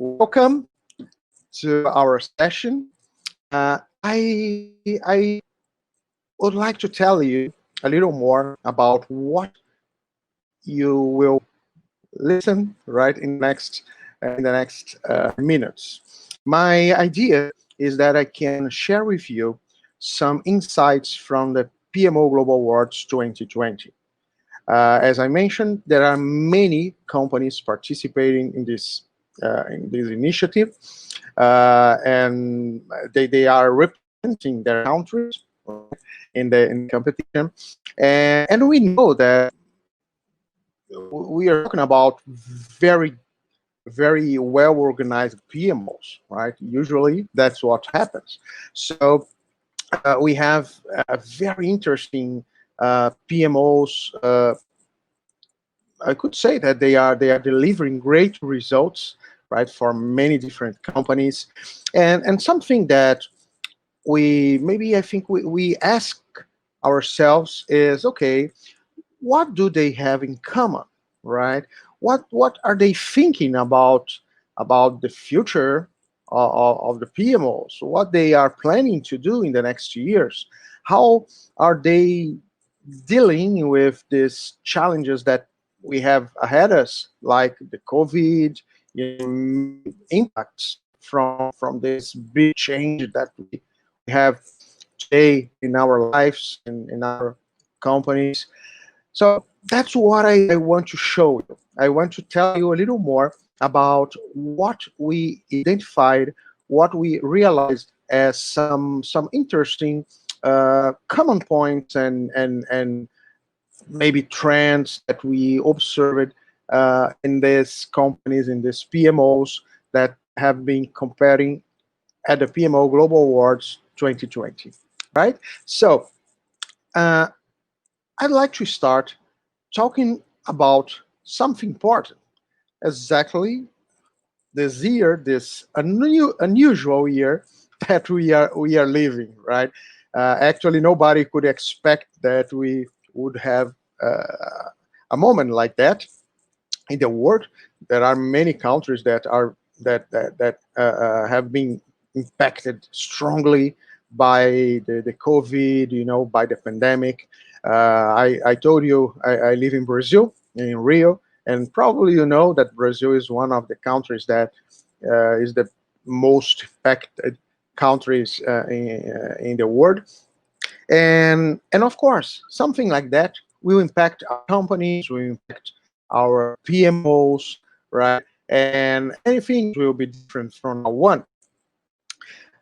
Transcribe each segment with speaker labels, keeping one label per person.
Speaker 1: Welcome to our session. I would like to tell you a little more about what you will listen right in the next minutes. My idea is that I can share with you some insights from the PMO Global Awards 2020. As I mentioned, there are many companies participating in this initiative, and they are representing their countries in the competition, and we know that we are talking about very well organized PMOs, right? Usually that's what happens. So we have very interesting PMOs. I could say that they are delivering great results, right, for many different companies, and something that I think we ask ourselves is, okay, what do they have in common, right? What are they thinking about the future of the PMOs? What they are planning to do in the next years? How are they dealing with these challenges that we have ahead us, like the COVID, impacts from this big change that we have today in our lives and in our companies. So that's what I want to show you. I want to tell you a little more about what we identified, what we realized as some interesting common points and maybe trends that we observed in these companies, in these PMOs that have been comparing at the PMO Global Awards 2020, right? So uh, I'd like to start talking about something important. Exactly this year, this unusual year that we are living, right? Actually, nobody could expect that we would have a moment like that in the world. There are many countries that have been impacted strongly by the COVID, by the pandemic. I told you I live in Brazil, in Rio, and probably you know that Brazil is one of the countries that is the most affected countries in the world. And of course, something like that will impact our companies, will impact our PMOs, right? And anything will be different from now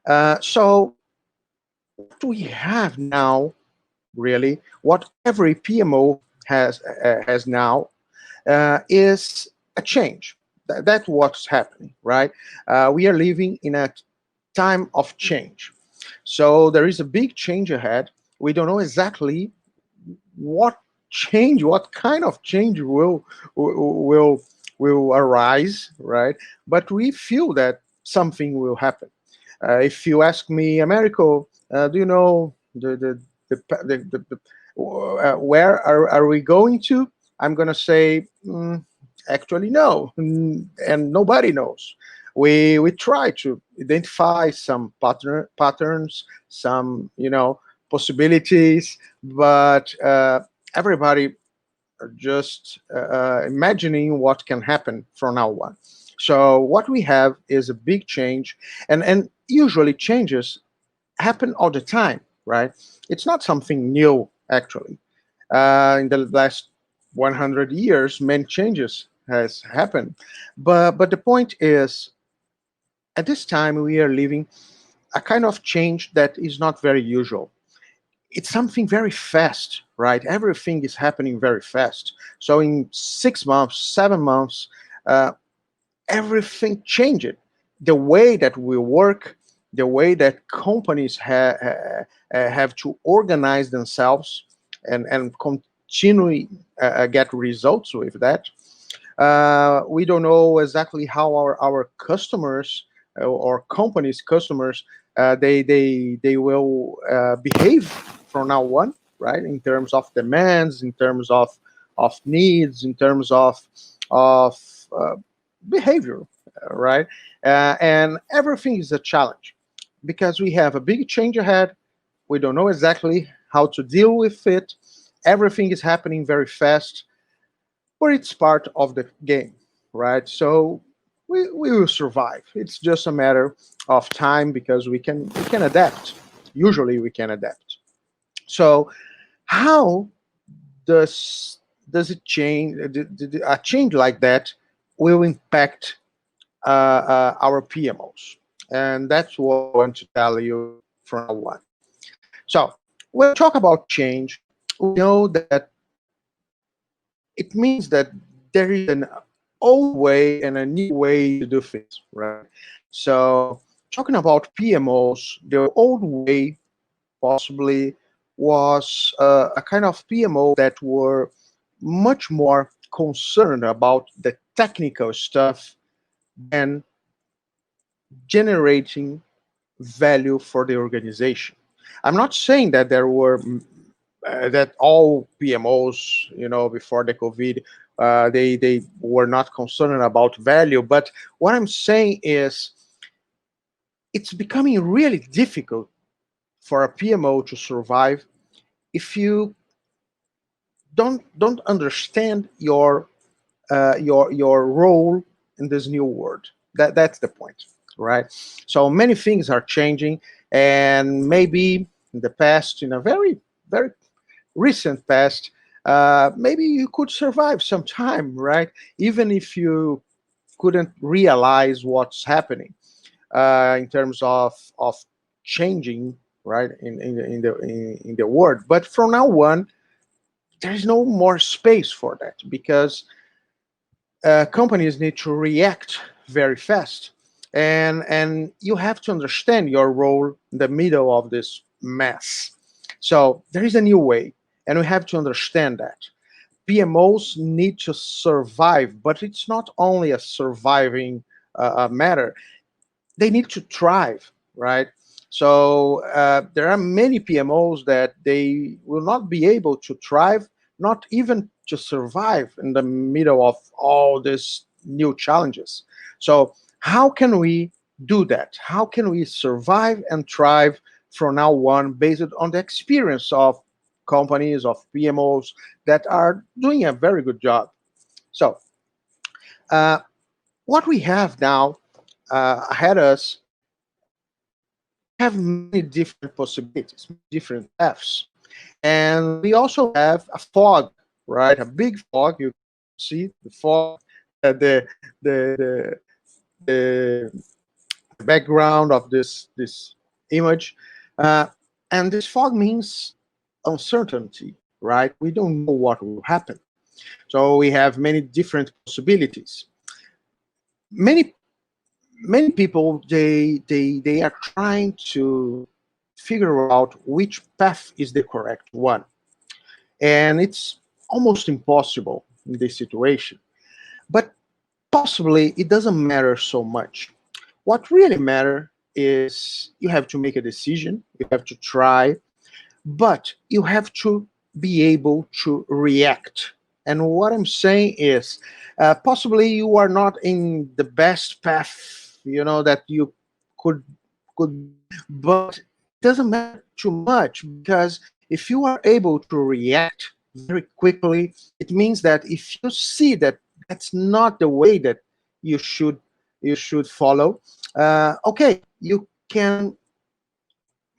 Speaker 1: on. So what we have now, really, what every PMO has now is a change. That's what's happening, right? We are living in a time of change. So there is a big change ahead. We don't know exactly what what kind of change will will arise, right? But we feel that something will happen. If you ask me, Americo, do you know where are we going to? I'm gonna say, actually no, and nobody knows. We try to identify some patterns, some possibilities, but everybody are just imagining what can happen from now on. So what we have is a big change, and usually changes happen all the time, right? It's not something new, actually. In the last 100 years, many changes has happened, but the point is, at this time we are living a kind of change that is not very usual. It's something very fast, right? Everything is happening very fast. So in 6 months, 7 months, uh, everything changed. The way that we work, the way that companies have to organize themselves and continually get results with that. We don't know exactly how our customers or companies' customers they will behave from now on, right? In terms of demands, in terms of needs, in terms of behavior, right? And everything is a challenge because we have a big change ahead. We don't know exactly how to deal with it. Everything is happening very fast, but it's part of the game, right? So we will survive. It's just a matter of time because we can adapt. Usually we can adapt. So how does it change? A change like that will impact our PMOs, and that's what I want to tell you from now on. So when we talk about change, we know that it means that there is an old way and a new way to do things, right? So talking about PMOs, the old way possibly was a kind of PMO that were much more concerned about the technical stuff than generating value for the organization. I'm not saying that there were that all PMOs, before the COVID, they were not concerned about value. But what I'm saying is, it's becoming really difficult for a PMO to survive if you don't understand your role in this new world. That's the point, right? So many things are changing, and maybe in the past, in a very recent past, maybe you could survive some time, right? Even if you couldn't realize what's happening in terms of changing, right, in the world. But from now on, there's no more space for that because companies need to react very fast, and you have to understand your role in the middle of this mess. So there is a new way, and we have to understand that PMOs need to survive, but it's not only a surviving matter. They need to thrive, right? So there are many PMOs that they will not be able to thrive, not even to survive in the middle of all these new challenges. So how can we do that? How can we survive and thrive from now on based on the experience of companies, of PMOs that are doing a very good job? So uh, what we have now ahead of us, we have many different possibilities, different paths. And we also have a fog, right? A big fog. You see the fog, the, the, the background of this image. Uh, and this fog means uncertainty, right? We don't know what will happen. So we have many different possibilities. Many many people they are trying to figure out which path is the correct one, and it's almost impossible in this situation. But possibly it doesn't matter so much. What really matter is you have to make a decision, you have to try, but you have to be able to react. And what I'm saying is, possibly you are not in the best path, that you could but it doesn't matter too much because if you are able to react very quickly, it means that if you see that that's not the way that you should follow, okay, you can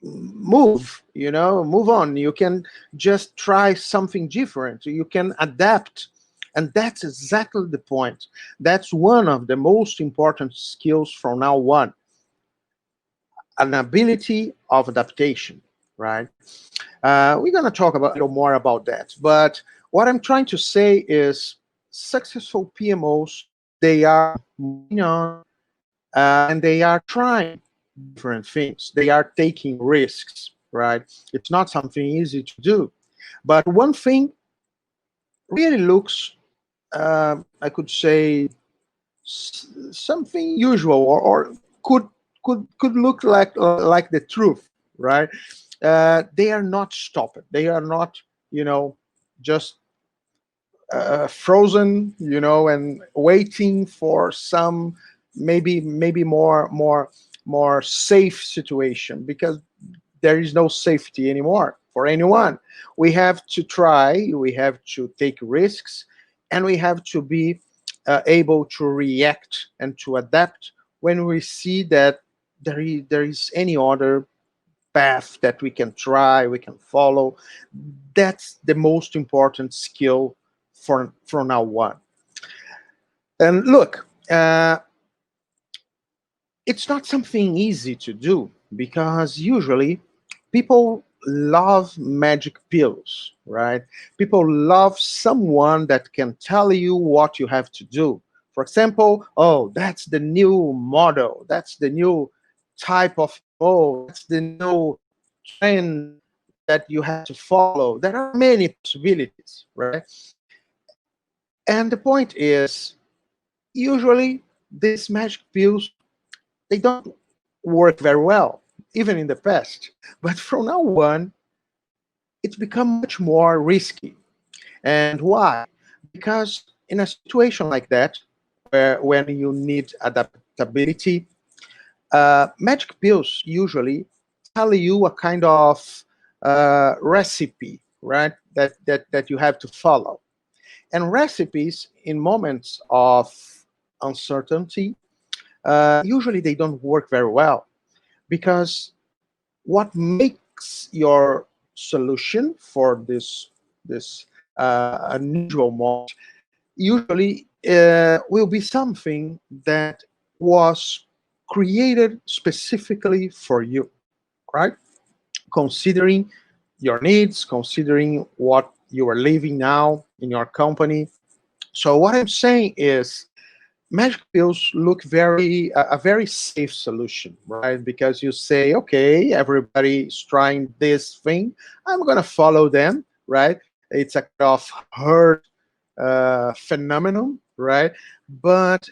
Speaker 1: move on. You can just try something different. You can adapt. And that's exactly the point. That's one of the most important skills from now on, an ability of adaptation, right? We're going to talk about a little more about that. But what I'm trying to say is successful PMOs, they are moving on and they are trying different things. They are taking risks, right? It's not something easy to do. But one thing really looks, I could say, something usual, or could look like the truth, right? They are not stopped. They are not, just frozen, and waiting for some maybe more safe situation, because there is no safety anymore for anyone. We have to try, we have to take risks, and we have to be able to react and to adapt when we see that there is any other path that we can try, we can follow. That's the most important skill for from now on. And look, it's not something easy to do, because usually people love magic pills, right? People love someone that can tell you what you have to do. For example, oh, that's the new model, that's the new type of PMO, that's the new trend that you have to follow. There are many possibilities, right? And the point is, usually these magic pills, they don't work very well, even in the past. But from now on, it's become much more risky. And why? Because in a situation like that, where when you need adaptability, magic pills usually tell you a kind of recipe, right? That you have to follow. And recipes in moments of uncertainty, usually they don't work very well, because what makes your solution for this unusual moment usually will be something that was created specifically for you, right? Considering your needs, considering what you are living now in your company. So what I'm saying is, magic pills look a very safe solution, right? Because you say, okay, everybody is trying this thing, I'm gonna follow them, right? It's a kind of herd phenomenon, right? But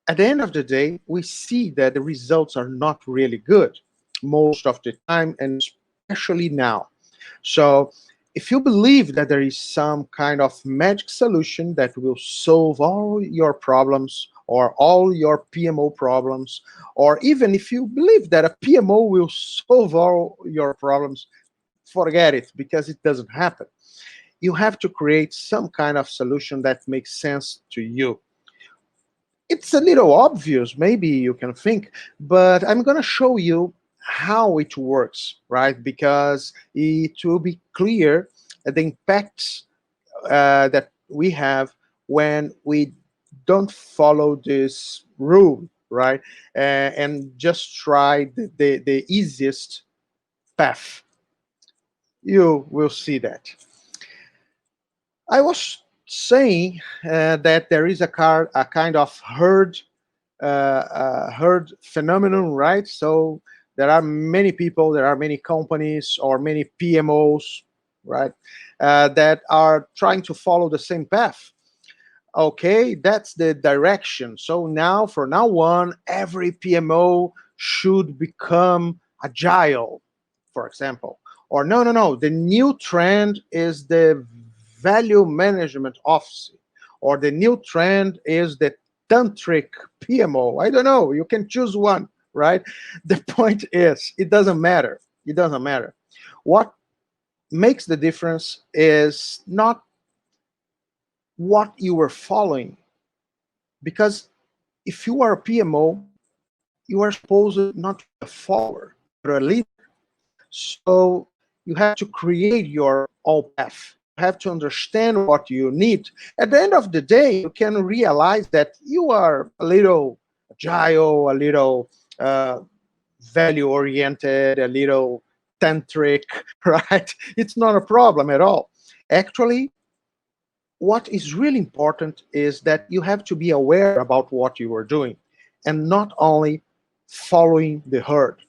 Speaker 1: at the end of the day, we see that the results are not really good most of the time, and especially now. So if you believe that there is some kind of magic solution that will solve all your problems or all your PMO problems, or even if you believe that a PMO will solve all your problems, forget it, because it doesn't happen. You have to create some kind of solution that makes sense to you. It's a little obvious, maybe you can think, but I'm going to show you how it works, right? Because it will be clear the impacts that we have when we don't follow this rule, right? And just try the easiest path. You will see that. I was saying that there is a kind of herd phenomenon, right? So there are many people, there are many companies or many PMOs, right, that are trying to follow the same path. Okay, that's the direction. So now, for now on, every PMO should become agile, for example. Or no, no, no. The new trend is the value management office, or the new trend is the tantric PMO. I don't know. You can choose one, right? The point is, it doesn't matter. It doesn't matter. What makes the difference is not what you are following, because if you are a PMO, you are supposed not to be a follower, but a leader. So you have to create your own path. You have to understand what you need. At the end of the day, you can realize that you are a little agile, a little value oriented, a little tantric, right? It's not a problem at all. Actually, what is really important is that you have to be aware about what you are doing and not only following the herd,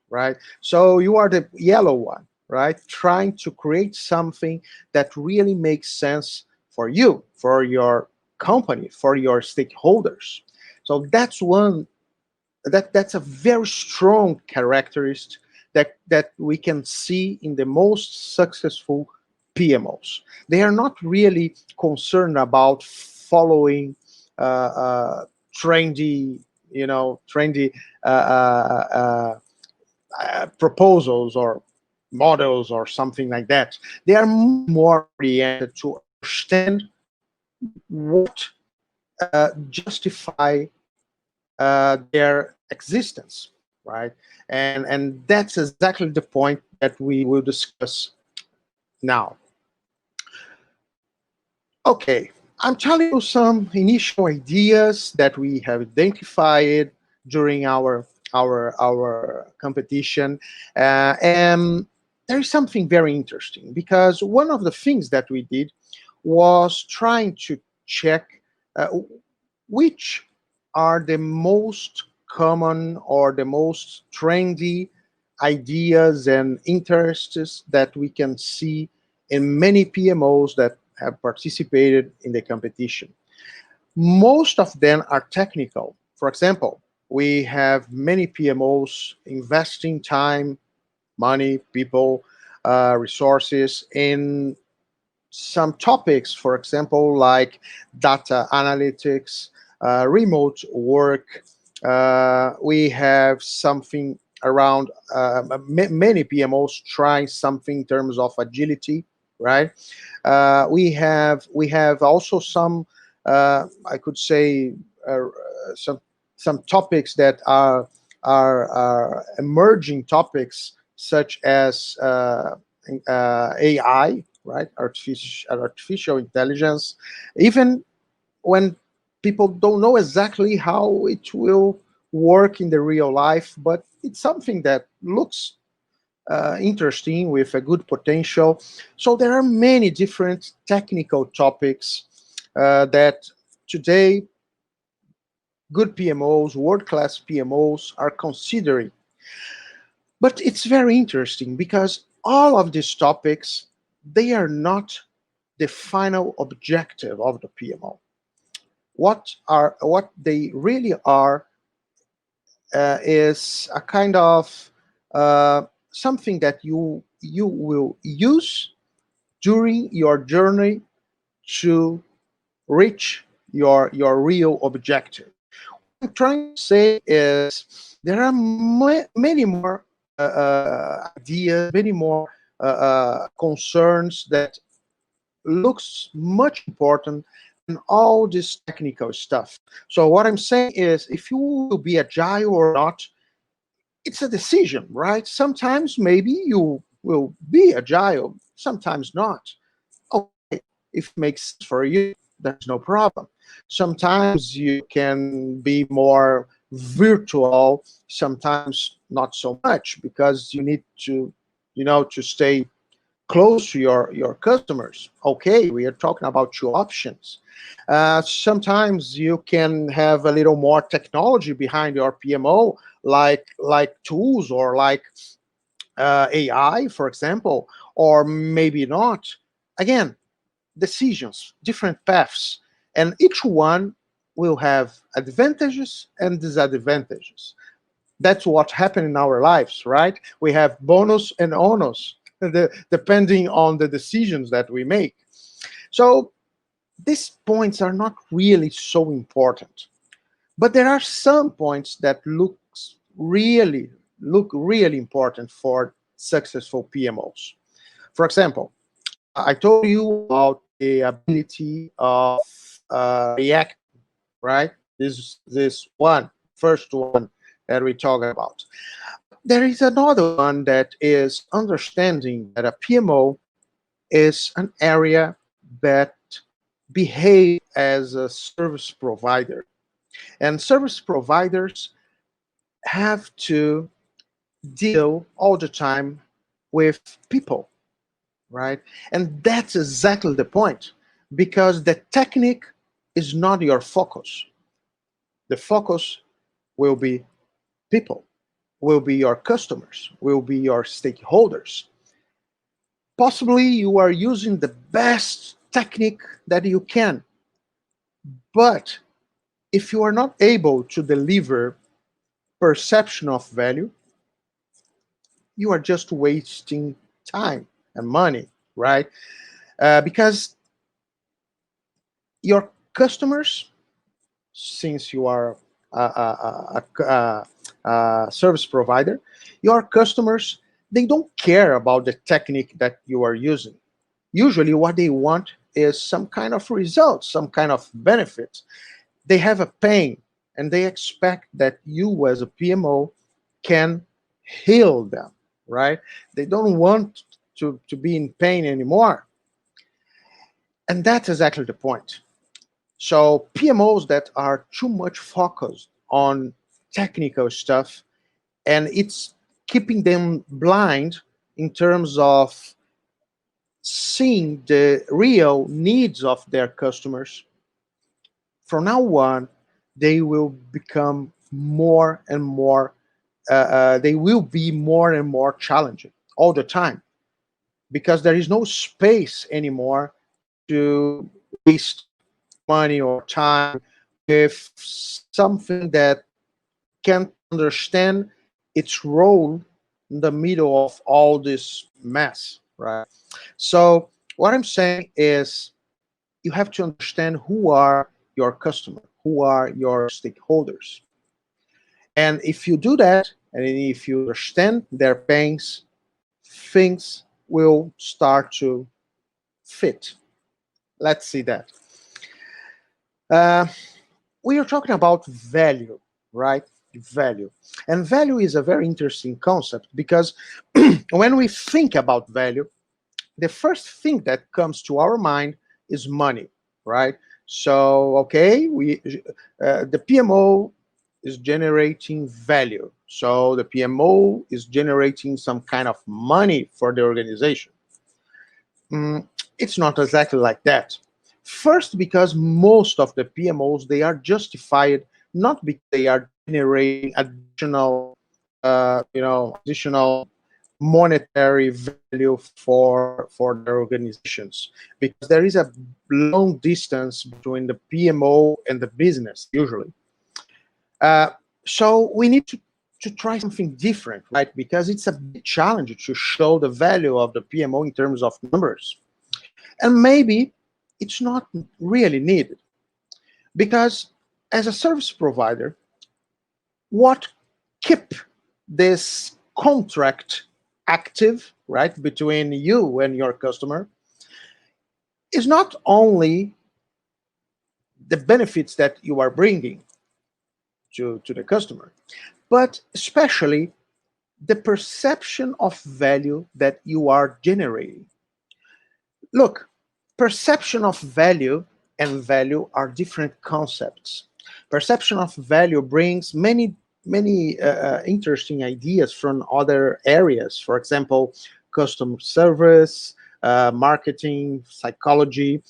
Speaker 1: right? So you are the yellow one, right? Trying to create something that really makes sense for you, for your company, for your stakeholders. So that's a very strong characteristic that we can see in the most successful PMOs. They are not really concerned about following trendy trendy proposals or models or something like that. They are more oriented to understand what justify their existence, right? And that's exactly the point that we will discuss now. Okay, I'm telling you some initial ideas that we have identified during our competition, and there is something very interesting because one of the things that we did was trying to check uh, which are the most common or the most trendy ideas and interests that we can see in many PMOs that have participated in the competition. Most of them are technical. For example, we have many PMOs investing time, money, people, resources in some topics, for example, like data analytics, remote work. We have something around many PMOs trying something in terms of agility, right? We have also some, I could say, uh, some some topics that are emerging topics such as AI, right? Artificial intelligence, even when people don't know exactly how it will work in the real life, but it's something that looks interesting with a good potential. So there are many different technical topics that today good PMOs, world-class PMOs are considering. But it's very interesting because all of these topics, they are not the final objective of the PMO. What they really are is a kind of something that you will use during your journey to reach your real objective. What I'm trying to say is there are many more ideas, many more concerns that looks much important than all this technical stuff. So what I'm saying is, if you will be agile or not, it's a decision, right? Sometimes maybe you will be agile, sometimes not. Okay, if it makes sense for you, there's no problem. Sometimes you can be more virtual, sometimes not so much because you need to stay close to your customers. Okay, we are talking about two options. Sometimes you can have a little more technology behind your PMO, like tools or like AI, for example, or maybe not. Again, decisions, different paths, and each one will have advantages and disadvantages. That's what happened in our lives, right? We have bonus and onus, depending on the decisions that we make. So these points are not really so important, but there are some points that look really important for successful PMOs. For example, I told you about the ability of React, right? This one, first one that we talked about. There is another one that is understanding that a PMO is an area that behave as a service provider. And service providers have to deal all the time with people, right? And that's exactly the point, because the technique is not your focus. The focus will be people, will be your customers, will be your stakeholders. Possibly you are using the best technique that you can, but if you are not able to deliver perception of value, you are just wasting time and money, right? Because your customers, since you are service provider, your customers, they don't care about the technique that you are using. Usually what they want is some kind of results, some kind of benefits. They have a pain and they expect that you as a PMO can heal them, right? They don't want to be in pain anymore. And that's exactly the point. So PMOs that are too much focused on technical stuff, and it's keeping them blind in terms of seeing the real needs of their customers, from now on, they will become more and more, they will be more and more challenging all the time, because there is no space anymore to waste money or time with something that can't understand its role in the middle of all this mess, right? So what I'm saying is you have to understand who are your customer, who are your stakeholders. And if you do that, and if you understand their pains, things will start to fit. Let's see that. Uh, we are talking about value, right? Value. And value is a very interesting concept because when we think about value, the first thing that comes to our mind is money, right? So, okay, the PMO is generating value. So the PMO is generating some kind of money for the organization. Mm, it's not exactly like that. First, because most of the PMOs, they are justified not because they are generating additional, additional monetary value for their organizations, because there is a long distance between the PMO and the business usually. Uh, so we need to try something different, right? Because it's a big challenge to show the value of the PMO in terms of numbers. And maybe it's not really needed, because as a service provider, what keep this contract active, right, between you and your customer is not only the benefits that you are bringing to the customer, but especially the perception of value that you are generating. Look, perception of value and value are different concepts. Perception of value brings many interesting ideas from other areas. For example, customer service, marketing, psychology,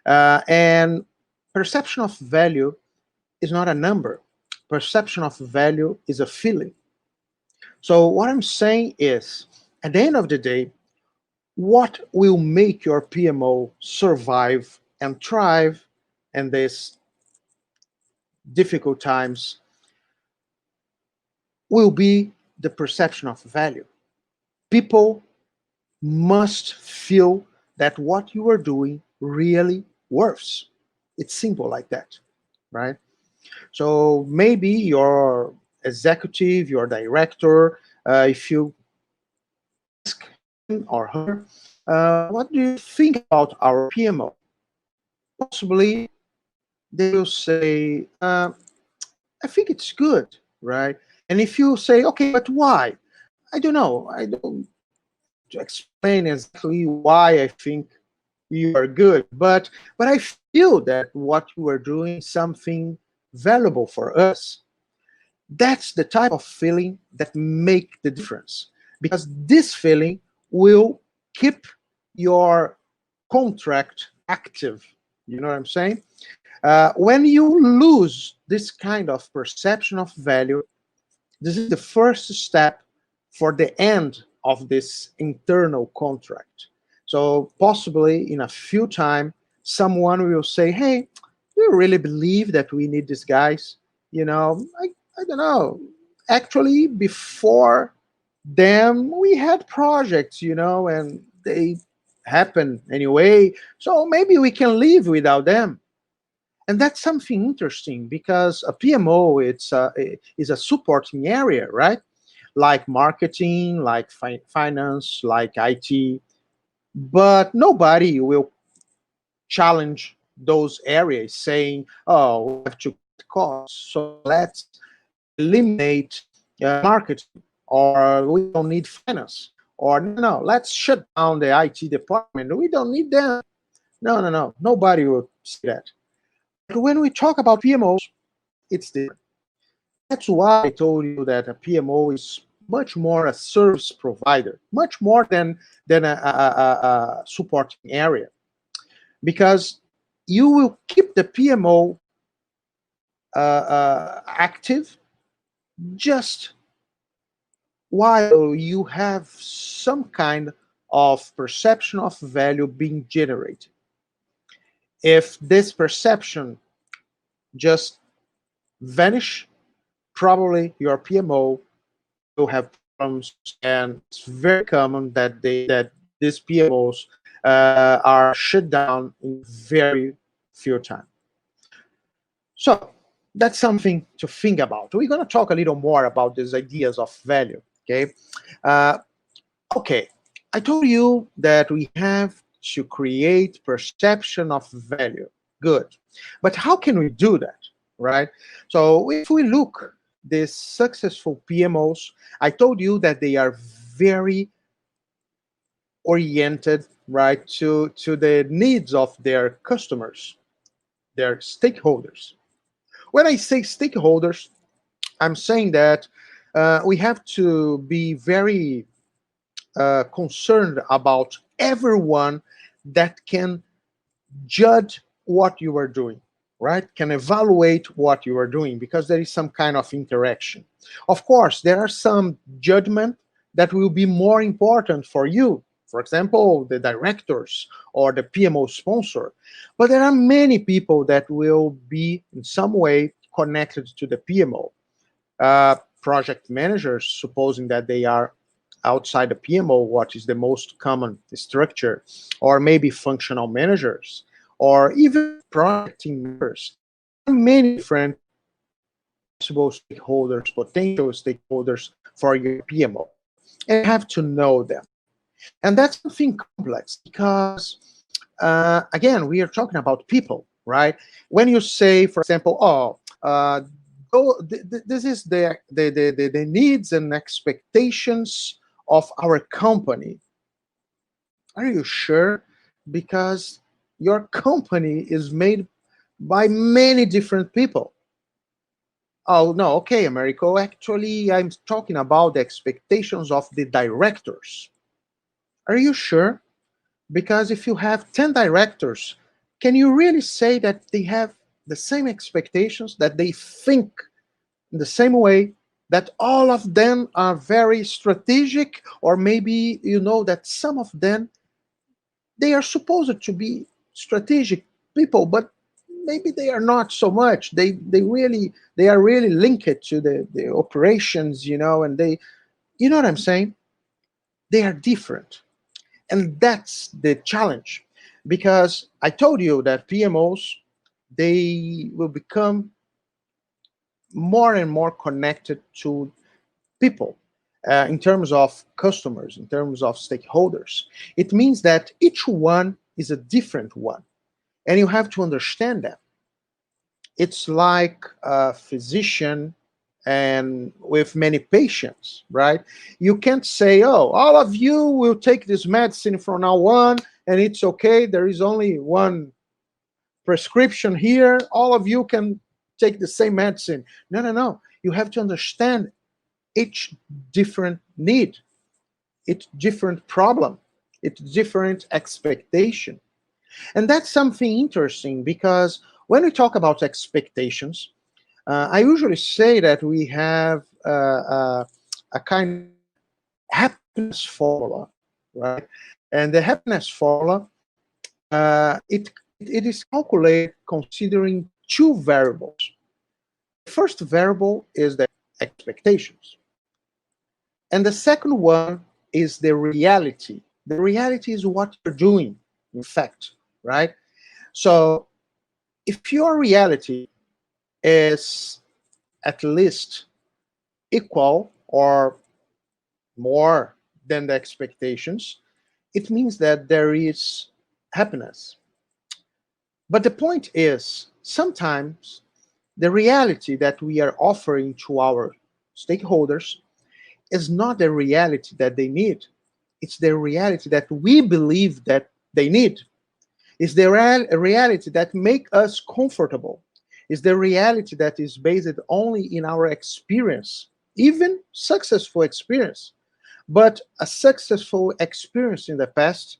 Speaker 1: and perception of value is not a number. Perception of value is a feeling. So what I'm saying is, at the end of the day, what will make your PMO survive and thrive in these difficult times will be the perception of value. People must feel that what you are doing really works. It's simple like that, right? So maybe your executive, your director, if you ask him or her, what do you think about our PMO? Possibly they will say, I think it's good, right? And if you say, okay, but why? I don't know. I don't have to explain exactly why I think you are good, but I feel that what you are doing is something valuable for us. That's the type of feeling that make the difference, because this feeling will keep your contract active. You know what I'm saying? When you lose this kind of perception of value, this is the first step for the end of this internal contract. So possibly in a few time, someone will say, hey, do you really believe that we need these guys? You know, I don't know. Actually, before them, we had projects, and they happen anyway. So maybe we can live without them. And that's something interesting because a PMO is a supporting area, right? Like marketing, like finance, like IT. But nobody will challenge those areas saying, oh, we have to cut costs, so let's eliminate marketing, or we don't need finance, or no, let's shut down the IT department. We don't need them. No, no, no. Nobody will say that. But when we talk about PMOs, it's different. That's why I told you that a PMO is much more a service provider, much more than a supporting area, because you will keep the PMO active just while you have some kind of perception of value being generated. If this perception just vanish, probably your PMO will have problems, and it's very common that these PMOs are shut down in very few time. So that's something to think about. We're going to talk a little more about these ideas of value. Okay. Uh, okay. I told you that we have to create perception of value. Good. But how can we do that? Right? So if we look these successful PMOs, I told you that they are very oriented, right, to the needs of their customers, their stakeholders. When I say stakeholders, I'm saying that we have to be very concerned about everyone that can judge what you are doing, right? Can evaluate what you are doing, because there is some kind of interaction. Of course, there are some judgment that will be more important for you. For example, the directors or the PMO sponsor. But there are many people that will be in some way connected to the PMO. Project managers, supposing that they are outside the PMO, what is the most common structure, or maybe functional managers, or even project team members. There are many different possible stakeholders, potential stakeholders for your PMO, and you have to know them. And that's something complex because, again, we are talking about people, right? When you say, for example, this is the needs and expectations of our company. Are you sure? Because your company is made by many different people. Oh, no, okay, Americo. Actually, I'm talking about the expectations of the directors. Are you sure? Because if you have 10 directors, can you really say that they have the same expectations, that they think in the same way, that all of them are very strategic, or maybe you know that some of them, they are supposed to be strategic people, but maybe they are not so much. They are really linked to the operations, and you know what I'm saying? They are different. And that's the challenge, because I told you that PMOs, they will become more and more connected to people, in terms of customers, in terms of stakeholders. It means that each one is a different one, and you have to understand that. It's like a physician and with many patients, right? You can't say, oh, all of you will take this medicine from now on, and it's okay. There is only one prescription here. All of you can take the same medicine. No, no, no. You have to understand each different need, each different problem, each different expectation. And that's something interesting, because when we talk about expectations, I usually say that we have a kind of happiness formula, right? And the happiness formula, it is calculated considering two variables. The first variable is the expectations, and the second one is the reality. The reality is what you're doing, in fact, right? So if your reality is at least equal or more than the expectations, it means that there is happiness. But the point is, sometimes the reality that we are offering to our stakeholders is not the reality that they need. It's the reality that we believe that they need. It's the reality that make us comfortable. It's the reality that is based only in our experience, even successful experience. But a successful experience in the past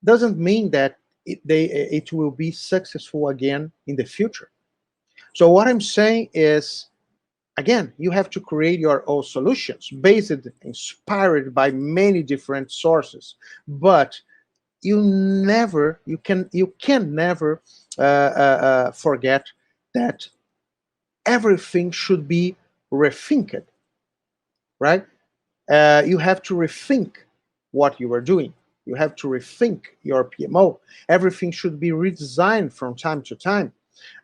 Speaker 1: doesn't mean that it will be successful again in the future. So what I'm saying is, again, you have to create your own solutions based, inspired by many different sources. But you can never forget that everything should be rethinked, right? You have to rethink what you are doing. You have to rethink your PMO. Everything should be redesigned from time to time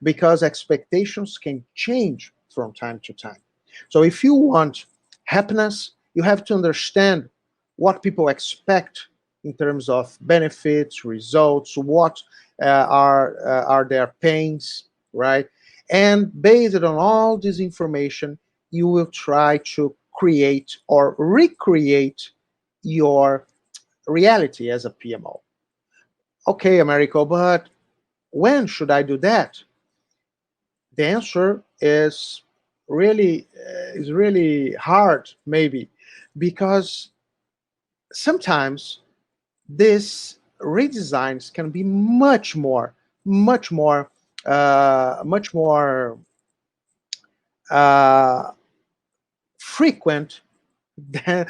Speaker 1: because expectations can change from time to time. So if you want happiness, you have to understand what people expect in terms of benefits, results, what are their pains, right? And based on all this information, you will try to create or recreate your reality as a PMO. Okay, Americo, but when should I do that? The answer is really hard, maybe, because sometimes these redesigns can be much more uh, frequent than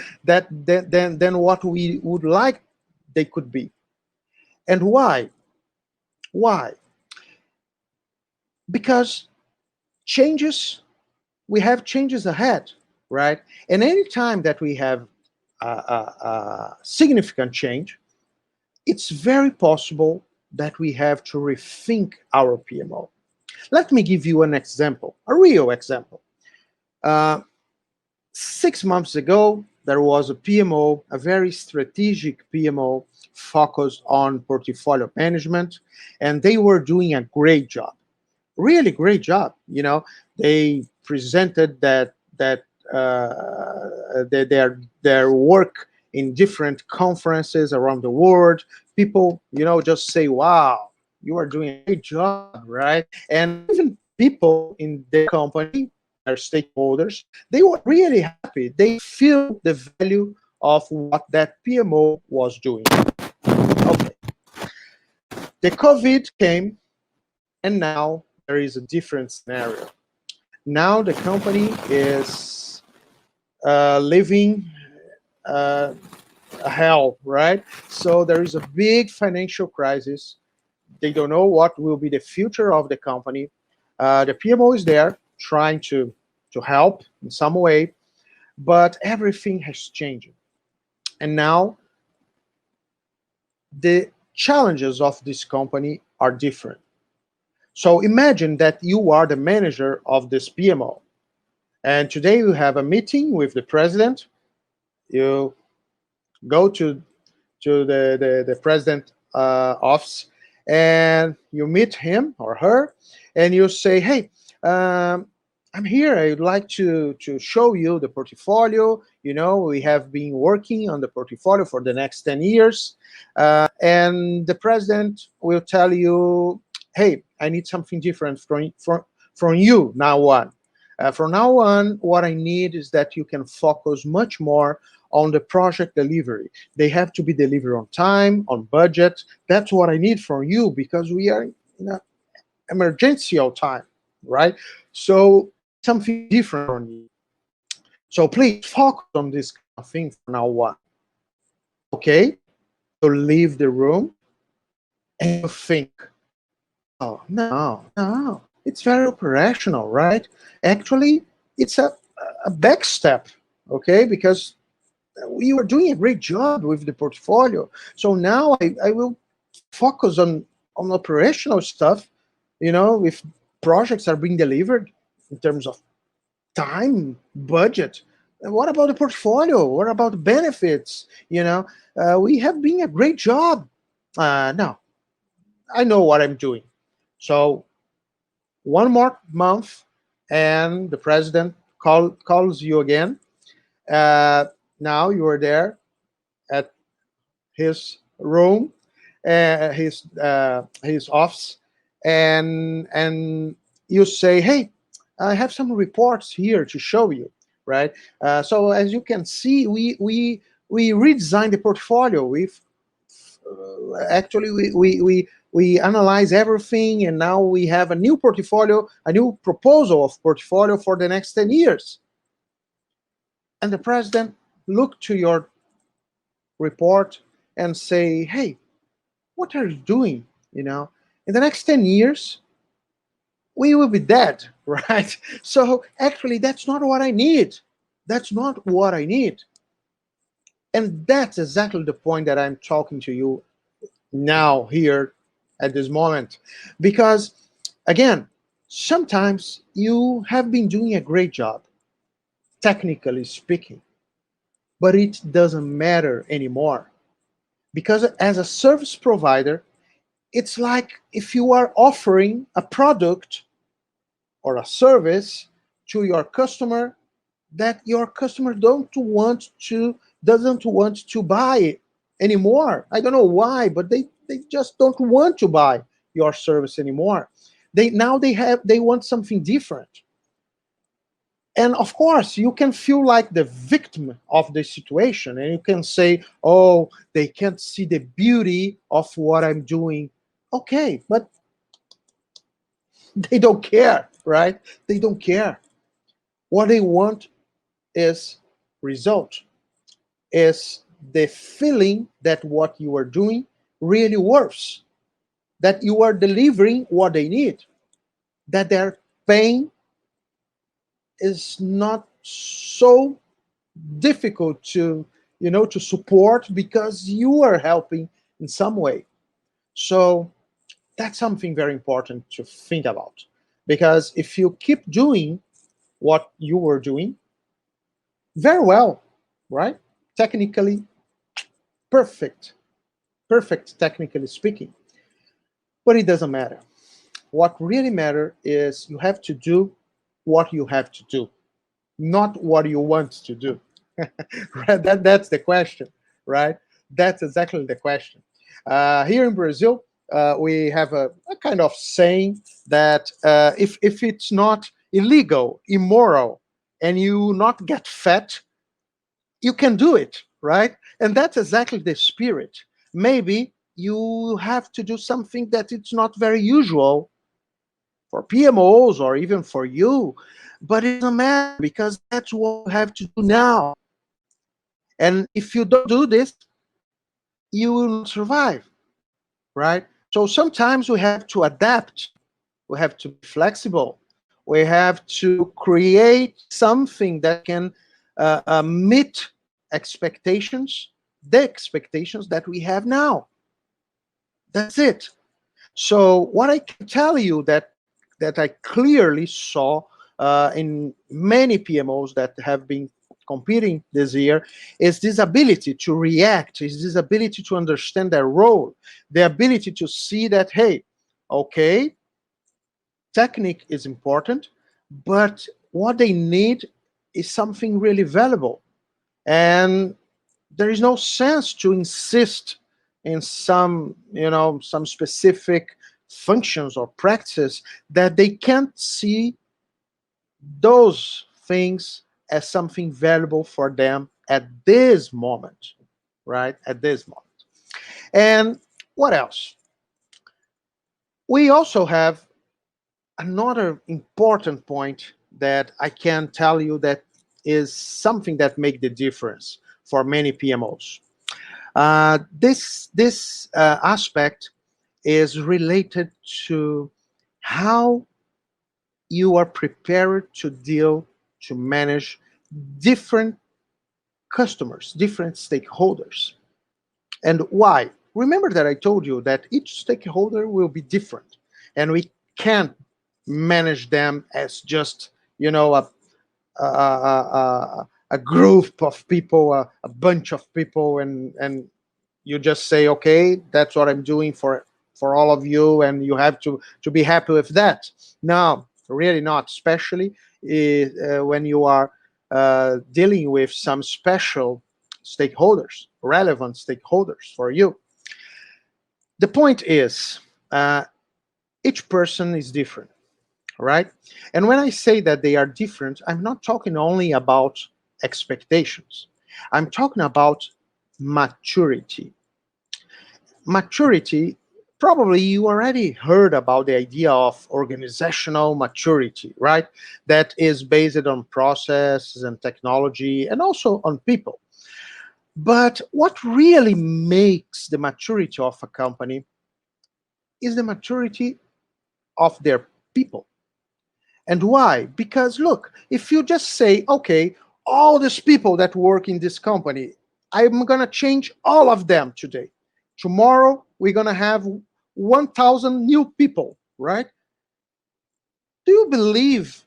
Speaker 1: what we would like they could be. And why? Why? Because changes, we have changes ahead, right? And any time that we have a significant change, it's very possible that we have to rethink our PMO. Let me give you an example, a real example. Uh, 6 months ago, there was a PMO, a very strategic PMO focused on portfolio management, and they were doing a great job, really great job. You know, they presented their work in different conferences around the world. People, just say, "Wow, you are doing a great job," right? And even people in the company, their stakeholders, they were really happy. They feel the value of what that PMO was doing. Okay, the COVID came, and now there is a different scenario. Now the company is living uh, a hell, right? So there is a big financial crisis. They don't know what will be the future of the company. The PMO is there trying to help in some way, but everything has changed. And now the challenges of this company are different. So imagine that you are the manager of this PMO. And today you have a meeting with the president. You go to the president office, and you meet him or her, and you say, "Hey, I'm here. I'd like to show you the portfolio. We have been working on the portfolio for the next 10 years." And the president will tell you, "Hey, I need something different from you now on. From now on, what I need is that you can focus much more on the project delivery. They have to be delivered on time, on budget. That's what I need from you because we are in an emergency time, right? So I need something different from you. So please focus on this kind of thing from now on." Okay, so leave the room and you think, "Oh, no, it's very operational, right? Actually, it's a back step, okay, because we were doing a great job with the portfolio. So now I will focus on operational stuff. if projects are being delivered in terms of time, budget. And what about the portfolio? What about the benefits? We have been a great job. No, I know what I'm doing. So one more month, and the president calls you again. Uh, Now you are there at his room, his office, and you say, "Hey, I have some reports here to show you." Right. So as you can see, we redesigned the portfolio. We've actually we analyze everything, and now we have a new portfolio, a new proposal of portfolio for the next 10 years. And the president looked to your report and say, "Hey, what are you doing? In the next 10 years, we will be dead." Right? So actually, that's not what I need. That's not what I need. And that's exactly the point that I'm talking to you now, here, at this moment. Because, again, sometimes you have been doing a great job, technically speaking, but it doesn't matter anymore. Because as a service provider, it's like if you are offering a product or a service to your customer that your customer doesn't want to buy anymore. I don't know why, but they just don't want to buy your service anymore. They want something different. And of course, you can feel like the victim of the situation, and you can say, "Oh, they can't see the beauty of what I'm doing." Okay, but they don't care, right? They don't care. What they want is result, is the feeling that what you are doing really works, that you are delivering what they need, that their pain is not so difficult to support because you are helping in some way. So that's something very important to think about, because if you keep doing what you were doing very well, right, technically perfect, perfect technically speaking, but it doesn't matter. What really matters is you have to do what you have to do, not what you want to do. Right? That's the question, right? That's exactly the question. Here in Brazil, we have a kind of saying that if it's not illegal, immoral, and you not get fat, you can do it, right? And that's exactly the spirit. Maybe you have to do something that it's not very usual for PMOs or even for you, but it doesn't matter because that's what you have to do now. And if you don't do this, you will not survive, right? So sometimes we have to adapt, we have to be flexible, we have to create something that can meet expectations, the expectations that we have now. That's it. So what I can tell you that I clearly saw in many PMOs that have been competing this year is this ability to react, is this ability to understand their role, the ability to see that, hey, okay, technique is important, but what they need is something really valuable. And there is no sense to insist in some specific functions or practices that they can't see those things as something valuable for them at this moment, right? At this moment. And what else? We also have another important point that I can tell you that is something that make the difference for many PMOs. This aspect is related to how you are prepared to manage different customers, different stakeholders. And why? Remember that I told you that each stakeholder will be different, and we can't manage them as just, you know, a group of people, a bunch of people, and you just say, okay, that's what I'm doing for all of you, and you have to be happy with that. No, really not, especially when you are dealing with some special stakeholders, relevant stakeholders for you. The point is, each person is different, right? And when I say that they are different, I'm not talking only about expectations. I'm talking about maturity. Maturity, probably you already heard about the idea of organizational maturity, right? That is based on processes and technology and also on people. But what really makes the maturity of a company is the maturity of their people. And why? Because look, if you just say, okay, all these people that work in this company, I'm going to change all of them today. Tomorrow, we're going to have 1,000 new people, right? Do you believe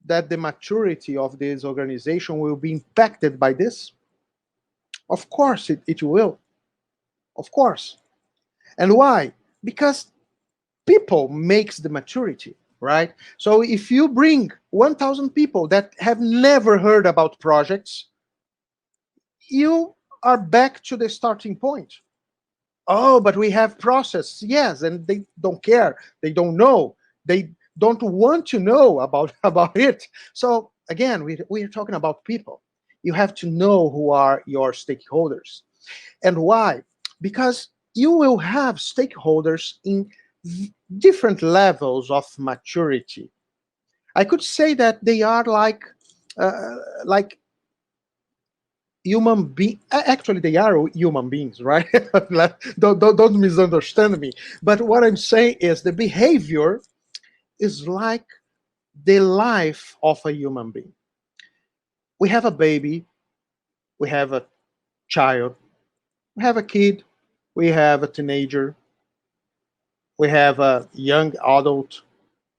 Speaker 1: that the maturity of this organization will be impacted by this? Of course, it will. Of course. And why? Because people makes the maturity, right? So if you bring 1,000 people that have never heard about projects, you are back to the starting point. Oh, but we have process. Yes, and they don't care. They don't know. They don't want to know about about it. So again, we're talking about people. You have to know who are your stakeholders. And why? Because you will have stakeholders in different levels of maturity. I could say that they are like human being. Actually, they are human beings, right? Don't misunderstand me. But what I'm saying is the behavior is like the life of a human being. We have a baby, we have a child, we have a kid, we have a teenager, we have a young adult,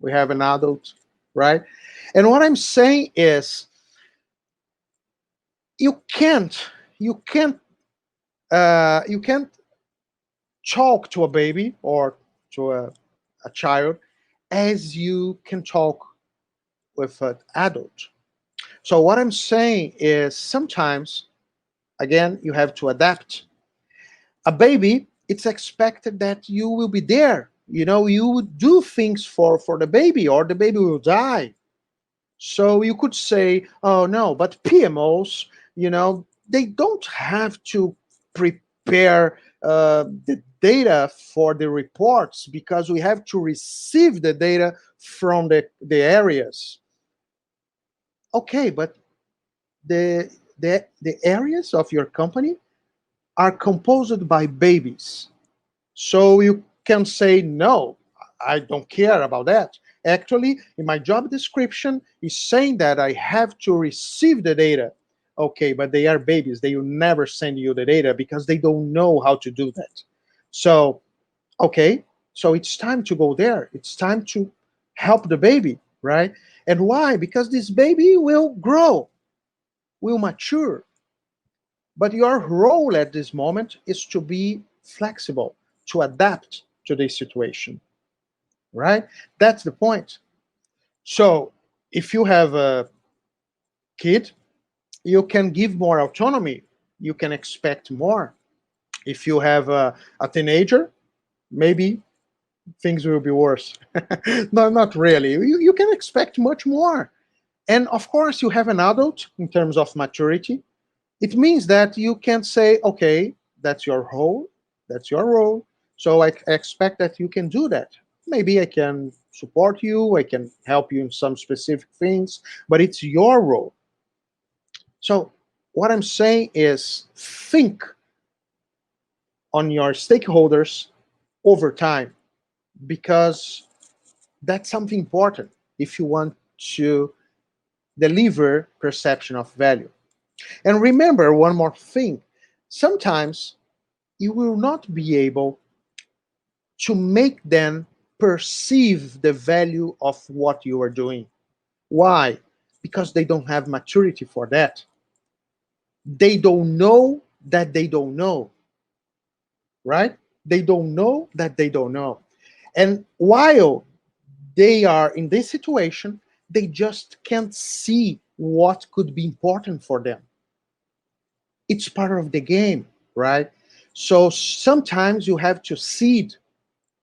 Speaker 1: we have an adult, right? And what I'm saying is you can't you can't you can't talk to a baby or to a child as you can talk with an adult. So what I'm saying is sometimes, again, you have to adapt. A baby, it's expected that you will be there. You know, you would do things for the baby, or the baby will die. So you could say, oh no, but PMOs, they don't have to prepare the data for the reports because we have to receive the data from the areas. Okay, but the areas of your company are composed by babies. So you can say, no, I don't care about that. Actually, in my job description, is saying that I have to receive the data. Okay, but they are babies. They will never send you the data because they don't know how to do that. So, okay, so it's time to go there. It's time to help the baby, right? And why? Because this baby will grow, will mature. But your role at this moment is to be flexible, to adapt to this situation, right? That's the point. So if you have a kid, you can give more autonomy. You can expect more. If you have a teenager, maybe things will be worse. No, not really. You can expect much more. And of course, you have an adult in terms of maturity. It means that you can say, okay, that's your role, that's your role. So I expect that you can do that. Maybe I can support you, I can help you in some specific things, but it's your role. So what I'm saying is think on your stakeholders over time, because that's something important if you want to deliver perception of value. And remember one more thing. Sometimes you will not be able to make them perceive the value of what you are doing. Why? Because they don't have maturity for that. They don't know that they don't know, right? They don't know that they don't know. And while they are in this situation, they just can't see what could be important for them. It's part of the game, right? So sometimes you have to seed,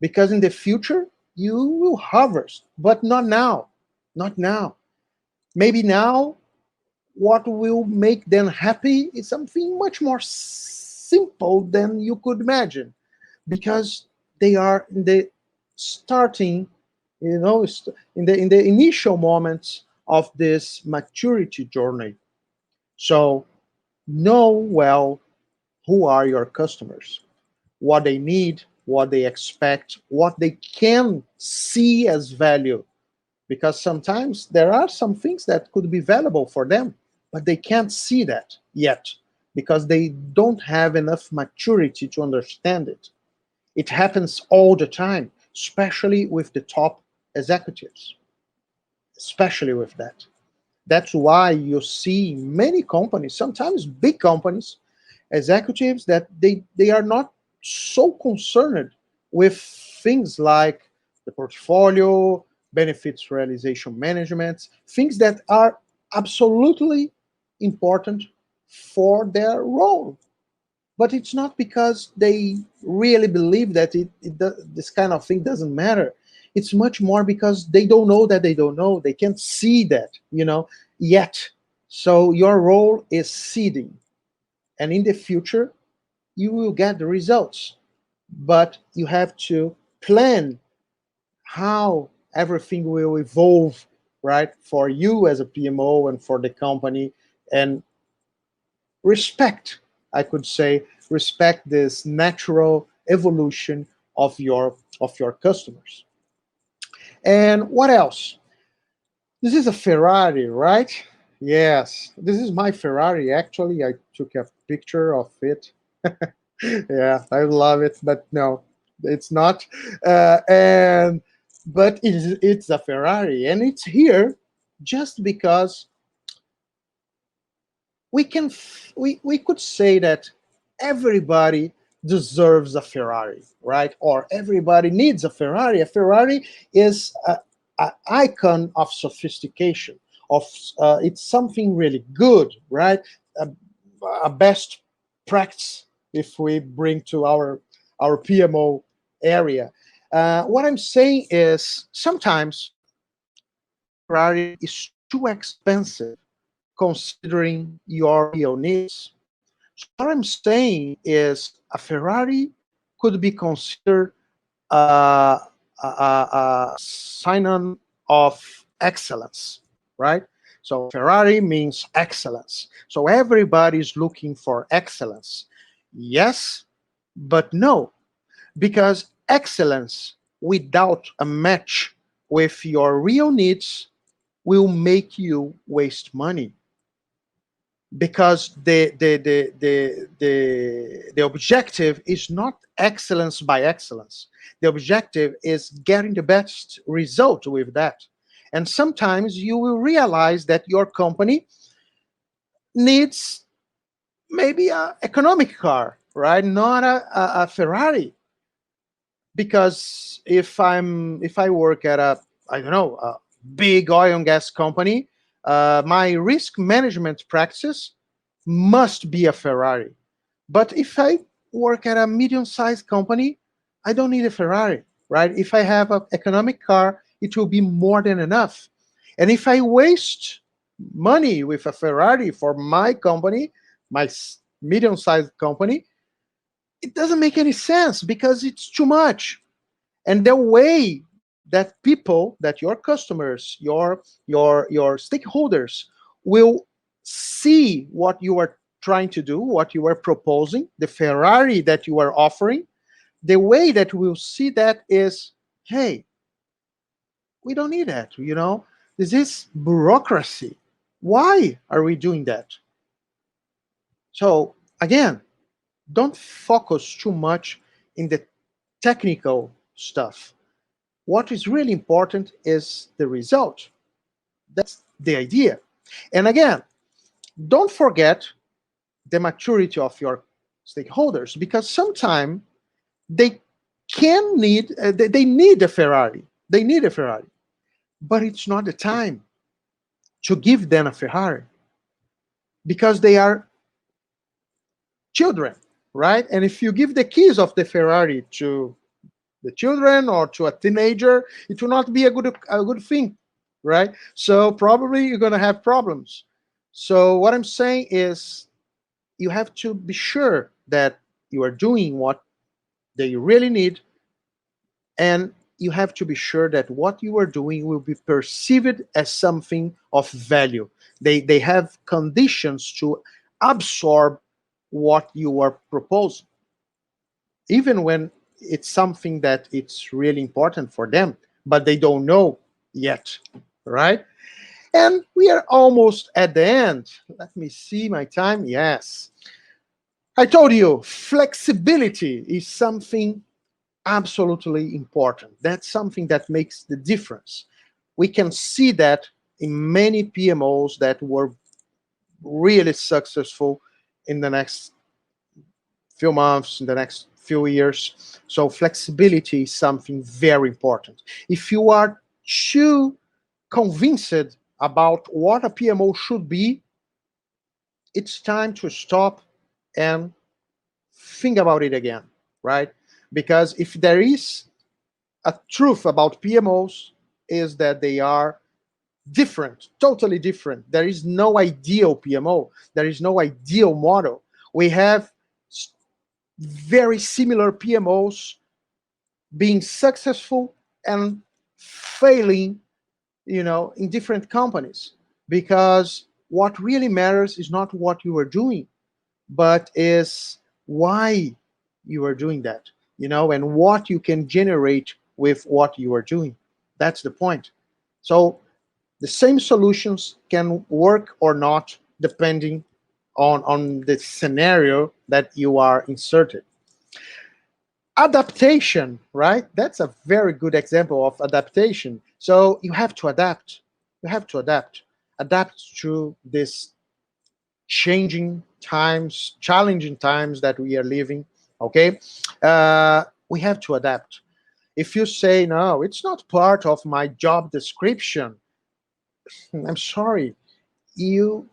Speaker 1: because in the future you will harvest, but not now. Not now. Maybe now what will make them happy is something much more simple than you could imagine, because they are in the starting, in the initial moments of this maturity journey. So know well who are your customers, what they need, what they expect, what they can see as value, because sometimes there are some things that could be valuable for them, but they can't see that yet because they don't have enough maturity to understand it. It happens all the time, especially with the top executives, especially with that. That's why you see many companies, sometimes big companies, executives that they are not so concerned with things like the portfolio, benefits realization management, things that are absolutely important for their role. But it's not because they really believe that this kind of thing doesn't matter. It's much more because they don't know that they don't know. They can't see that, yet. So your role is seeding, and in the future you will get the results, but you have to plan how everything will evolve, right, for you as a PMO and for the company. And respect, I could say, respect this natural evolution of your customers. And what else? This is a Ferrari, right? Yes, this is my Ferrari. Actually, I took a picture of it. Yeah, I love it, but no, it's not. And but it's a Ferrari, and it's here just because we could say that everybody deserves a Ferrari, right? Or everybody needs a Ferrari. A Ferrari is an icon of sophistication. Of It's something really good, right? A, a best practice if we bring to our PMO area. What I'm saying is sometimes a Ferrari is too expensive considering your real needs. So what I'm saying is a Ferrari could be considered a sign-on of excellence, right? So Ferrari means excellence. So everybody is looking for excellence. Yes, but no, because excellence without a match with your real needs will make you waste money, because the objective is not excellence by excellence. The objective is getting the best result with that. And sometimes you will realize that your company needs maybe a economic car, right? Not a Ferrari. Because if I work at a, I don't know, a big oil and gas company, my risk management practices must be a Ferrari. But if I work at a medium-sized company, I don't need a Ferrari, right? If I have an economic car, it will be more than enough. And if I waste money with a Ferrari for my company, my medium-sized company, it doesn't make any sense because it's too much. And the way that people, that your customers, your stakeholders will see what you are trying to do, what you are proposing, the Ferrari that you are offering, the way that we'll see that is, hey, we don't need that, this is bureaucracy. Why are we doing that? So again, don't focus too much in the technical stuff. what is really important is the result. That's the idea. And again, don't forget the maturity of your stakeholders, because sometimes they can need they need a Ferrari. They need a Ferrari, but it's not the time to give them a Ferrari because they are children, right? And if you give the keys of the Ferrari to the children or to a teenager, it will not be a good thing, right? So probably you're going to have problems. So what I'm saying is you have to be sure that you are doing what they really need, and you have to be sure that what you are doing will be perceived as something of value. They have conditions to absorb what you are proposing, even when it's something that it's really important for them, but they don't know yet, right? And we are almost at the end. Let me see my time. Yes. I told you, flexibility is something absolutely important. That's something that makes the difference. We can see that in many PMOs that were really successful in the next few months, in the next few years. So flexibility is something very important. If you are too convinced about what a PMO should be, it's time to stop and think about it again, right? Because if there is a truth about PMOs, is that they are different, totally different. There is no ideal PMO. There is no ideal model. We have very similar PMOs being successful and failing, in different companies, because what really matters is not what you are doing, but is why you are doing that, and what you can generate with what you are doing. That's the point. So the same solutions can work or not depending on the scenario that you are inserted. Adaptation, right? That's a very good example of adaptation. So you have to adapt. You have to adapt to this changing times, challenging times that we are living. Okay, we have to adapt. If you say no, it's not part of my job description, I'm sorry, you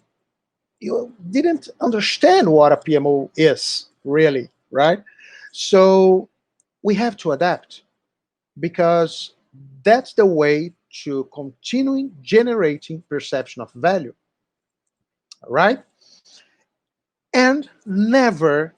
Speaker 1: you didn't understand what a PMO is really, right? So we have to adapt, because that's the way to continuing generating perception of value, right? And never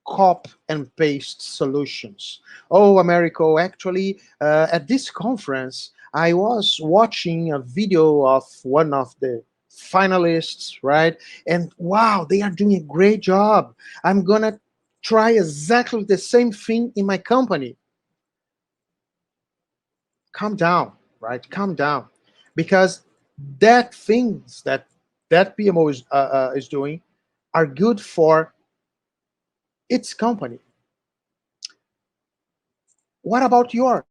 Speaker 1: copy and paste solutions. Oh, Americo, actually, at this conference, I was watching a video of one of the finalists, right? And wow, they are doing a great job. I'm gonna try exactly the same thing in my company. Calm down, right? Calm down, because that things that PMO is doing are good for its company. What about yours?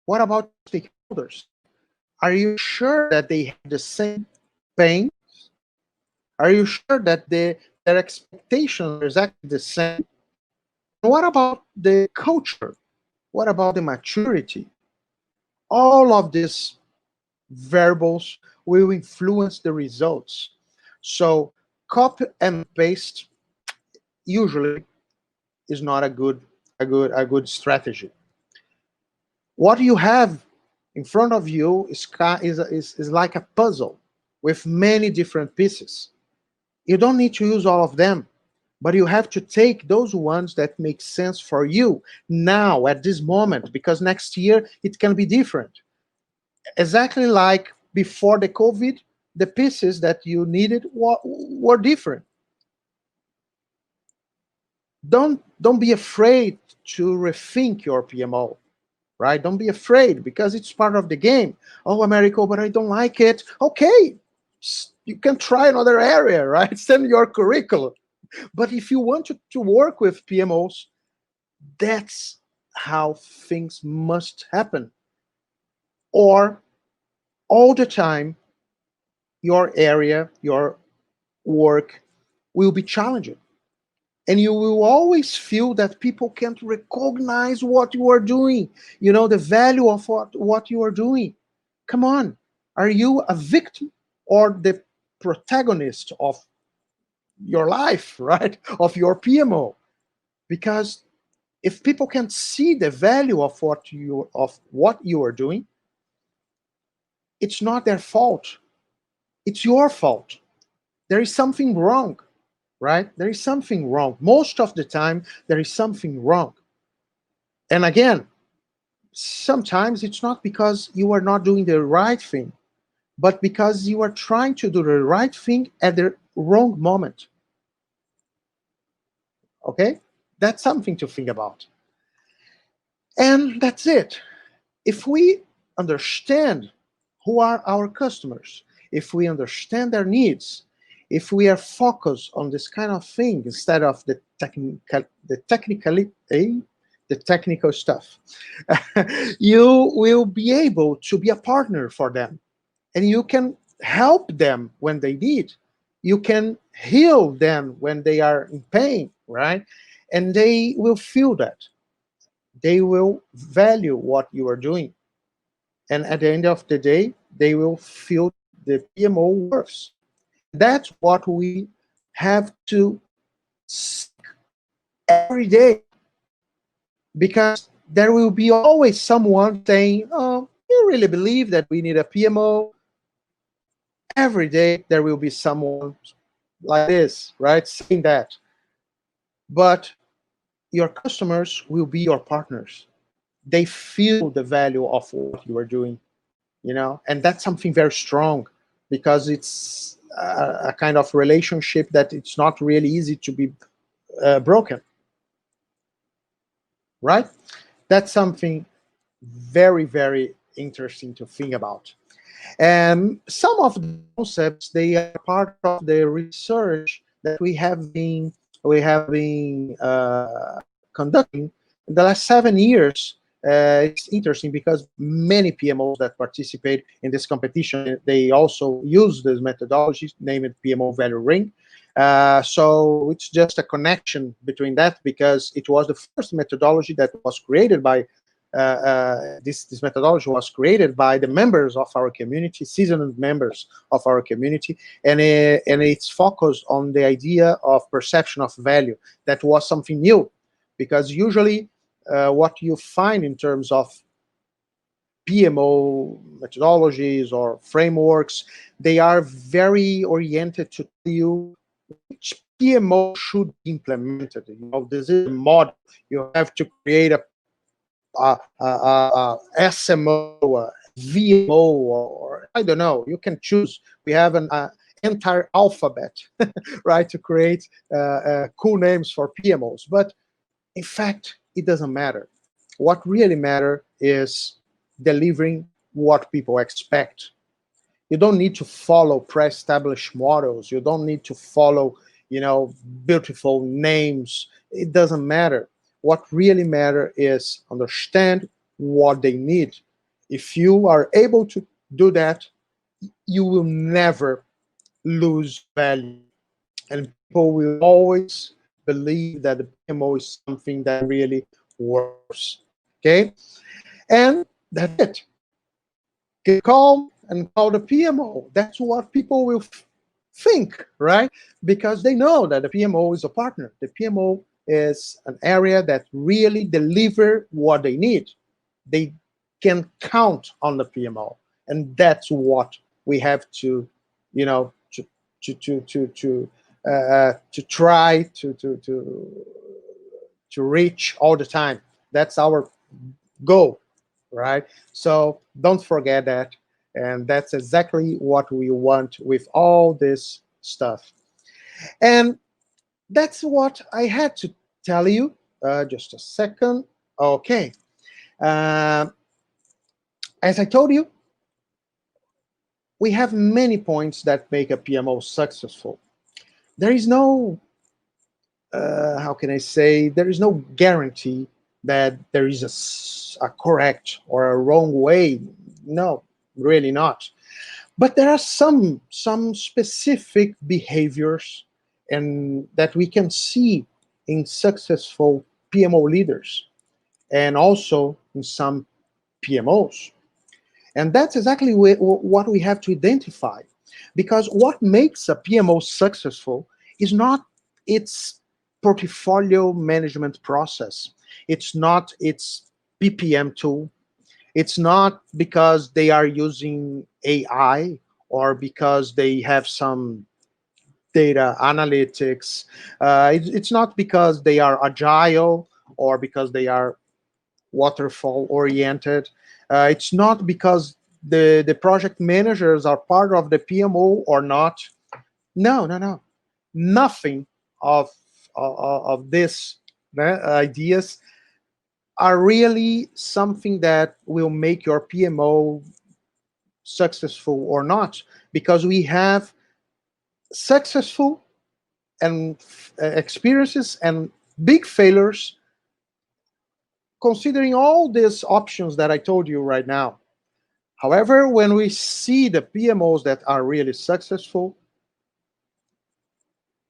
Speaker 1: What about your stakeholders? Are you sure that they have the same pain? Are you sure that their expectations are exactly the same? And what about the culture? What about the maturity? All of these variables will influence the results. So copy and paste usually is not a good strategy. What you have in front of you is like a puzzle with many different pieces. You don't need to use all of them, but you have to take those ones that make sense for you now at this moment, because next year it can be different. Exactly like before the COVID, the pieces that you needed were different. Don't be afraid to rethink your PMO, right? Don't be afraid, because it's part of the game. Oh, Americo, but I don't like it. Okay, you can try another area, right? Send your curriculum. But if you want to work with PMOs, that's how things must happen, or all the time your area, your work will be challenging. And you will always feel that people can't recognize what you are doing, the value of what you are doing. Come on, are you a victim or the protagonist of your life, right? Of your PMO? Because if people can see the value of what you are doing, it's not their fault. It's your fault. There is something wrong, right? There is something wrong. Most of the time, there is something wrong. And again, sometimes it's not because you are not doing the right thing, but because you are trying to do the right thing at the wrong moment. Okay? That's something to think about. And that's it. If we understand who are our customers, if we understand their needs, if we are focused on this kind of thing instead of the technical stuff, you will be able to be a partner for them, and you can help them when they need. You can heal them when they are in pain, right? And they will feel that. They will value what you are doing. And at the end of the day, they will feel the PMO works. That's what we have to seek every day, because there will be always someone saying, "Oh, you really believe that we need a PMO?" Every day there will be someone like this, right, saying that. But your customers will be your partners. They feel the value of what you are doing, and that's something very strong, because it's a kind of relationship that it's not really easy to be broken, right? That's something very, very interesting to think about. And some of the concepts, they are part of the research that we have been conducting in the last 7 years. It's interesting because many PMOs that participate in this competition, they also use this methodology, named PMO Value Ring. So it's just a connection between that, because it was the first methodology that was created by this methodology was created by the members of our community, seasoned members of our community, and it's focused on the idea of perception of value. That was something new, because usually what you find in terms of PMO methodologies or frameworks, they are very oriented to tell you which PMO should be implemented. This is a model. You have to create a SMO, VMO, or I don't know. You can choose. We have an entire alphabet, right, to create cool names for PMOs. But in fact, it doesn't matter. What really matters is delivering what people expect. You don't need to follow pre-established models. You don't need to follow, beautiful names. It doesn't matter. What really matters is understand what they need. If you are able to do that, you will never lose value. And people will always believe that the PMO is something that really works. Okay? And that's it. Get calm and call the PMO. That's what people will think, right? Because they know that the PMO is a partner. The PMO is an area that really deliver what they need. They can count on the PMO, and that's what we have to, to try to reach all the time. That's our goal, right? So don't forget that. And that's exactly what we want with all this stuff. And that's what I had to tell you. Just a second. Okay. Uh, as I told you, we have many points that make a PMO successful. There is no, how can I say, there is no guarantee that there is a correct or a wrong way. No, really not. But there are some specific behaviors and that we can see in successful PMO leaders and also in some PMOs. And that's exactly what we have to identify. Because what makes a PMO successful is not its portfolio management process, it's not its PPM tool, it's not because they are using AI or because they have some data analytics. It's not because they are agile or because they are waterfall oriented. It's not because the project managers are part of the PMO or not. No, no, no. Nothing of of this ideas are really something that will make your PMO successful or not, because we have successful and experiences and big failures considering all these options that I told you right now. However, when we see the PMOs that are really successful,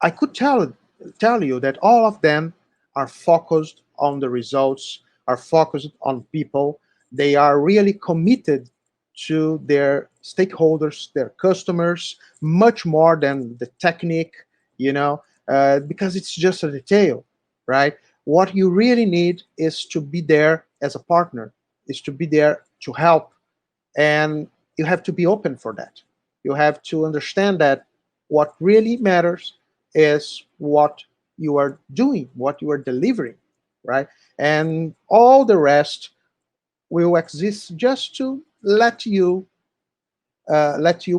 Speaker 1: I could tell you that all of them are focused on the results, are focused on people. They are really committed to their stakeholders, their customers, much more than the technique, because it's just a detail, right? What you really need is to be there as a partner, is to be there to help, and you have to be open for that. You have to understand that what really matters is what you are doing, what you are delivering, right? And all the rest will exist just to let you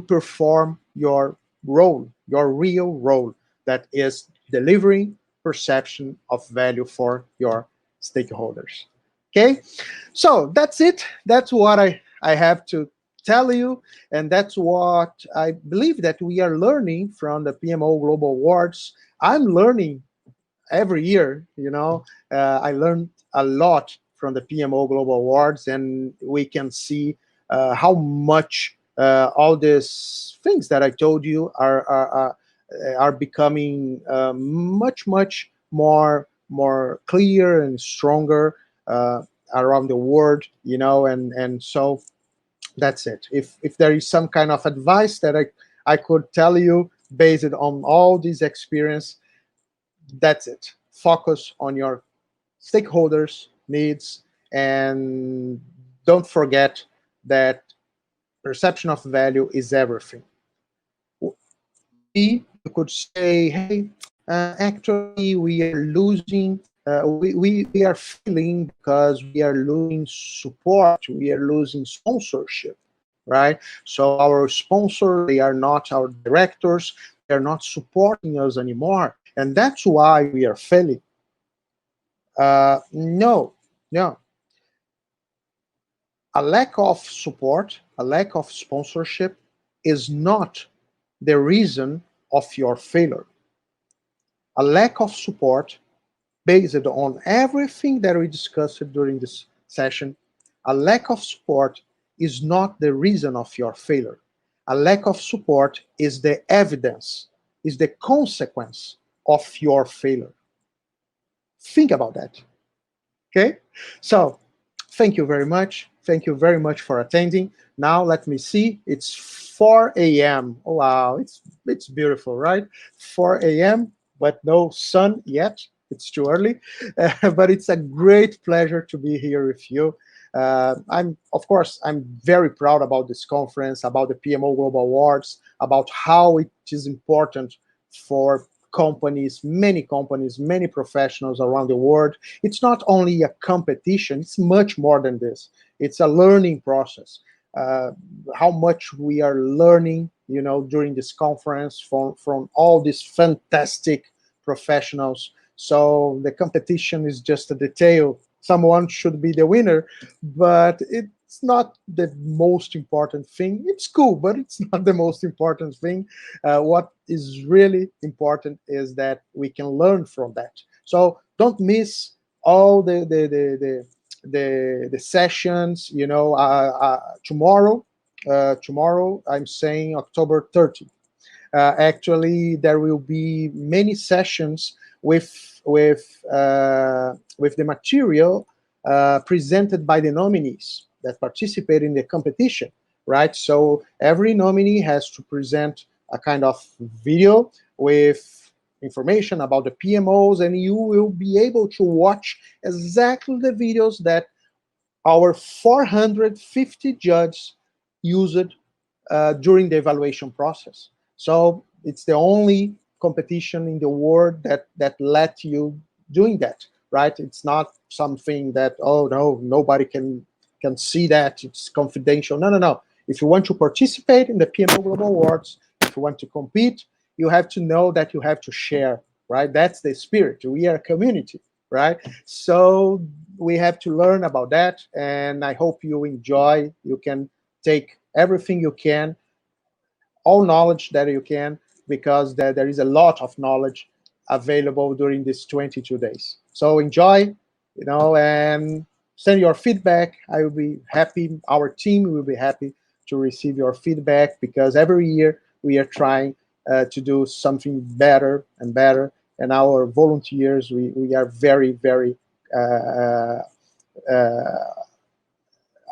Speaker 1: perform your role, your real role, that is delivering perception of value for your stakeholders. Okay, so that's it. That's what I have to tell you, and that's what I believe that we are learning from the PMO Global Awards. I'm learning every year. I learned a lot from the PMO Global Awards, and we can see how much all these things that I told you are becoming much more clear and stronger around the world. And so that's it. If there is some kind of advice that I could tell you based on all this experience, that's it. Focus on your stakeholders' needs, and don't forget that perception of value is everything. Maybe you could say, hey, actually, we are losing, we are failing because we are losing support, we are losing sponsorship, right? So our sponsors, they are not our directors, they're not supporting us anymore. And that's why we are failing. No, no. A lack of support, a lack of sponsorship is not the reason of your failure. A lack of support based on everything that we discussed during this session, a lack of support is not the reason of your failure. A lack of support is the evidence, is the consequence of your failure. Think about that. Okay? So, thank you very much. Thank you very much for attending. Now, let me see. It's 4 a.m. Oh, wow, it's beautiful, right? 4 a.m., but no sun yet. It's too early. But it's a great pleasure to be here with you. Of course, I'm very proud about this conference, about the PMO Global Awards, about how it is important for companies, many professionals around the world. It's not only a competition, it's much more than this. It's a learning process. How much we are learning, during this conference from all these fantastic professionals. So the competition is just a detail. Someone should be the winner, but it's not the most important thing. It's cool, but it's not the most important thing. What is really important is that we can learn from that. So don't miss all the sessions. Tomorrow I'm saying October 30th. Actually, there will be many sessions with the material presented by the nominees that participate in the competition, right? So every nominee has to present a kind of video with information about the PMOs, and you will be able to watch exactly the videos that our 450 judges used during the evaluation process. So it's the only competition in the world that let you doing that, right? It's not something that, oh no, nobody can see that, it's confidential. No, no, no. If you want to participate in the PMO Global Awards, if you want to compete, you have to know that you have to share, right? That's the spirit. We are a community, right? So we have to learn about that, and I hope you enjoy. You can take everything you can, all knowledge that you can, because there is a lot of knowledge available during these 22 days. So enjoy, and send your feedback. I will be happy. Our team will be happy to receive your feedback, because every year we are trying to do something better and better. And our volunteers, we are very, very, uh, uh,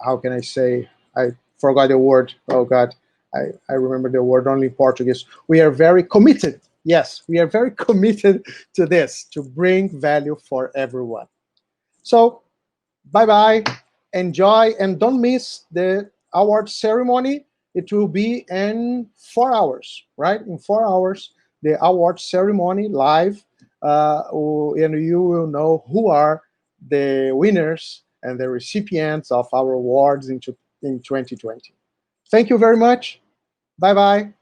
Speaker 1: how can I say? I forgot the word. Oh God, I remember the word only in Portuguese. We are very committed. Yes, we are very committed to this, to bring value for everyone. So bye bye, enjoy, and don't miss the award ceremony. It will be in 4 hours, right? In 4 hours, the award ceremony live, and you will know who are the winners and the recipients of our awards in 2020. Thank you very much. Bye bye.